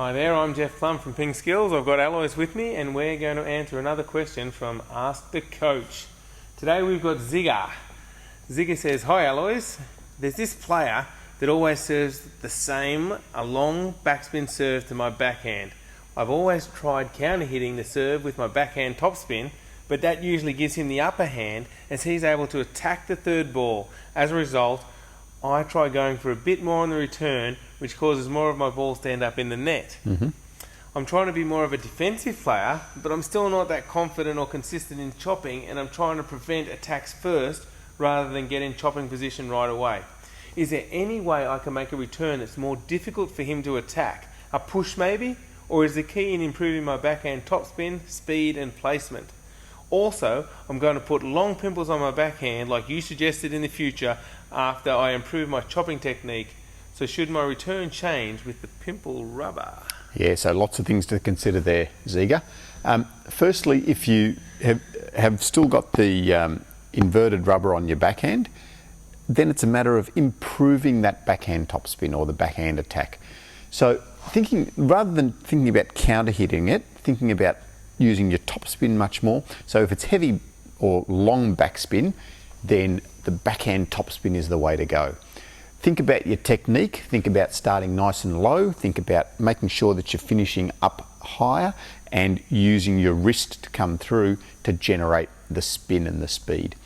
Hi there, I'm Jeff Plum from PingSkills. I've got Alois with me and we're going to answer another question from Ask the Coach. Today we've got Zigga. Zigga says, hi Alois, there's this player that always serves the same, a long backspin serve to my backhand. I've always tried counter hitting the serve with my backhand topspin, but that usually gives him the upper hand as he's able to attack the third ball. As a result, I try going for a bit more on the return, which causes more of my balls to end up in the net. I'm trying to be more of a defensive player, but I'm still not that confident or consistent in chopping, and I'm trying to prevent attacks first rather than get in chopping position right away. Is there any way I can make a return that's more difficult for him to attack? A push maybe? Or is the key in improving my backhand topspin, speed and placement? Also, I'm going to put long pimples on my backhand like you suggested in the future after I improve my chopping technique. So should my return change with the pimple rubber? Yeah, so lots of things to consider there, Zigga. Firstly, if you have still got the inverted rubber on your backhand, then it's a matter of improving that backhand topspin or the backhand attack. So rather than thinking about counter hitting it, thinking about using your topspin much more. So if it's heavy or long backspin, then the backhand topspin is the way to go. Think about your technique, think about starting nice and low, think about making sure that you're finishing up higher and using your wrist to come through to generate the spin and the speed.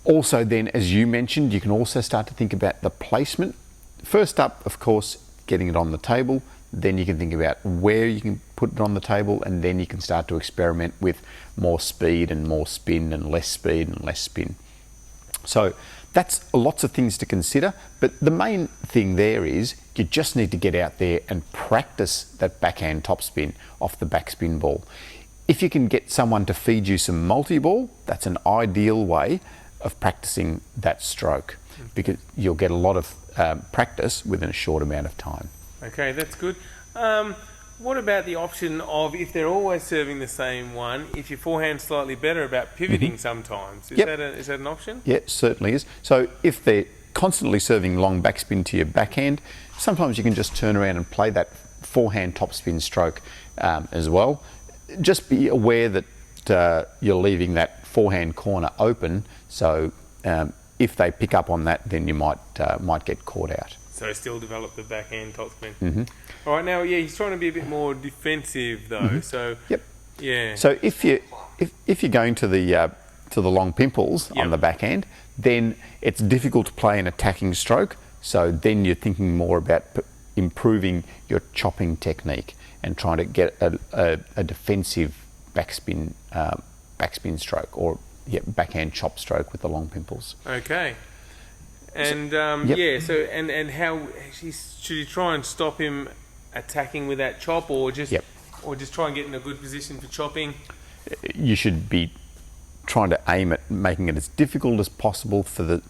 Also then, as you mentioned, you can also start to think about the placement. First up, of course, getting it on the table. Then you can think about where you can put it on the table, and then you can start to experiment with more speed and more spin and less speed and less spin. So that's lots of things to consider, but the main thing there is you just need to get out there and practice that backhand topspin off the backspin ball. If you can get someone to feed you some multi-ball, that's an ideal way of practicing that stroke, because you'll get a lot of practice within a short amount of time. Okay, that's good. What about the option of, if they're always serving the same one, if your forehand's slightly better, about pivoting sometimes? Is that an option? Yeah, it certainly is. So if they're constantly serving long backspin to your backhand, sometimes you can just turn around and play that forehand topspin stroke as well. Just be aware that you're leaving that forehand corner open, so if they pick up on that, then you might get caught out. So still develop the backhand topspin. All right, now he's trying to be a bit more defensive though. So yeah. So if you're going to the long pimples on the backhand, then it's difficult to play an attacking stroke. So then you're thinking more about improving your chopping technique and trying to get a defensive backspin stroke, or backhand chop stroke with the long pimples. Okay. And so and how should you try and stop him attacking with that chop, or just try and get in a good position for chopping? You should be trying to aim at making it as difficult as possible for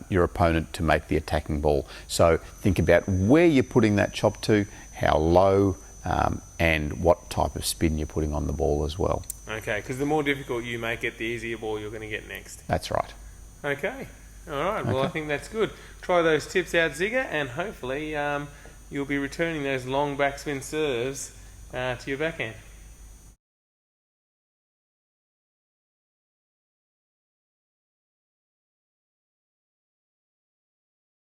your opponent to make the attacking ball. So think about where you're putting that chop to, how low, and what type of spin you're putting on the ball as well. Okay, because the more difficult you make it, the easier ball you're going to get next. That's right. Okay. All right, well, I think that's good. Try those tips out, Zigga, and hopefully you'll be returning those long backspin serves to your backhand.